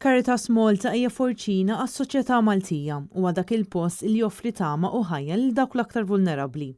Caritas Malta hija forċina għas-soċjetà Maltija u dak il-post li joffri tama u ħajja lil dawk l-aktar vulnerabbli.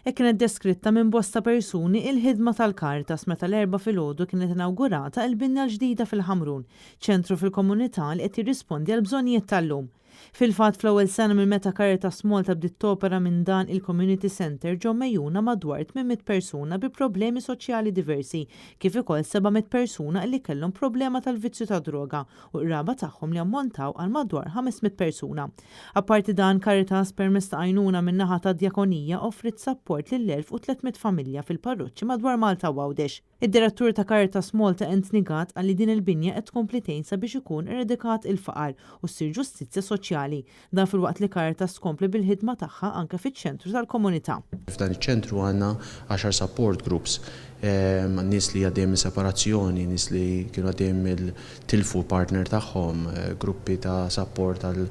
Kienet deskritta minn bosta persuni il-ħidma tal-Caritas meta l-4 filgħodu kienet inawgurata l-binja l-ġdida fil-Ħamrun, ċentru fil-komunità li qed jirrispondi għal bżonnijiet tal-lum. Fil-fatt fl-ewwel sena minn meta Caritas Malta bdiet topera minn dan il-Community Center ġew mejjuna madwar 800 persuna bi problemi soċjali diversi, kif ukoll 700 persuna li kellhom problema tal-vizzju ta' droga u r-raba tagħhom li ammontaw għal madwar 500 persuna. Apparti dan Caritas permezz ta' għajnuna min-naħa ta' Djakonija offrit support lil 1300 familja fil-parroċċi madwar Malta u Għawdex. Id-direttur ta' Caritas Malta Anthony Gatt qal li din il-binja qed tkompli tgħin sabiex ikun eradikat il-faqar u ssir ġustizzja soċjali. Dan filwaqt li Caritas tkompli bil-ħidma tagħha anke fiċ-ċentru tal-komunità. F'dan iċ-ċentru għandna 10 support groups, nies li għaddejjem separazzjoni, nies li kienu għaddejjem il-tilfu partner tagħhom, gruppi ta' support għal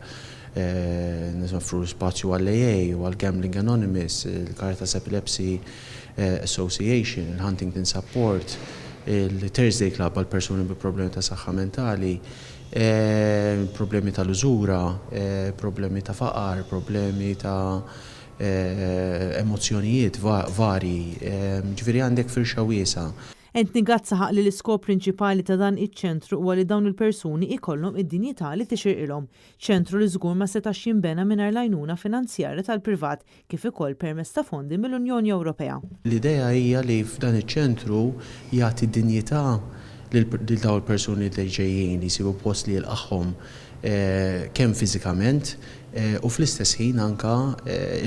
nisofru spazju għall-AA u għall-Gambling Anonymous, il-Caritas Epilepsy Association, il-Huntington Support, il-Thursday Club għal persuni bi problemi ta' saħħa mentali, problemi tal-użura, problemi ta' faqar, problemi ta' emozzjonijiet vari, ġifieri għandek firxa wiesa. Anthony Gatt saħaq li l-iskop prinċipali ta' dan iċ-ċentru huwa li dawn il-persuni ikollhom id-dinjità li tixirqilhom. ċentru li żgur ma setax jinbena mingħajr l-għajnuna finanzjarja tal-privat kif ukoll permezz ta' fondi mill-Unjoni Ewropea. L-idea hija li f'dan iċ-ċentru jagħti dinjità lil dawn il-persuni li ġejjin li jsibu post li jilqagħhom kemm fiżikament u fl-istess ħin anke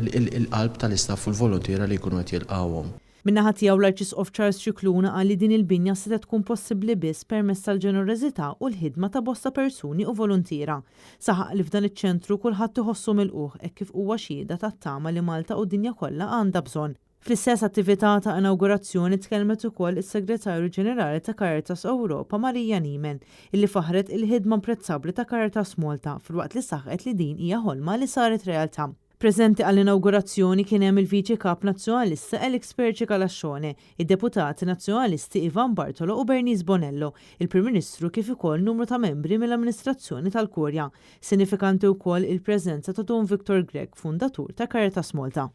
il-qalb tal-istaff u l-volontiera li jkunu qed jilqgħuhom. Min-naħa tiegħu l-Arċisqof Charles Cicluna qal li din il-binja se tkun possibbli biss permezz tal-ġenerożità u l-ħidma ta' bosta persuni u volontiera. Saħaq li f'dan iċ-ċentru kulħadd iħossu milquh hekk kif huwa xhieda tat-tama li Malta u d-dinja kollha għandha bżonn. Fl-istess attività ta' inawgurazzjoni tkellmet ukoll is-Segretarju Ġenerali ta' Caritas Ewropa Marija Niemen, illi faħret il-ħidma imprezzabbli ta' Caritas Malta filwaqt li saħħet li din hija ħolma li saret realtà. Preżenti għall-inawgurazzjoni kien hemm il-Viċi Kap Nazzjonalista Elix Perċi Kalaxxone, id-Deputati Nazzjonalisti Ivan Bartolo u Bernice Bonello, il-Prim Ministru kif ukoll numru ta' membri mill-Amministrazzjoni tal-Kurja. Sinifikanti wkoll il-preżenza ta' Don Victor Grech, fundatur ta' Caritas Malta.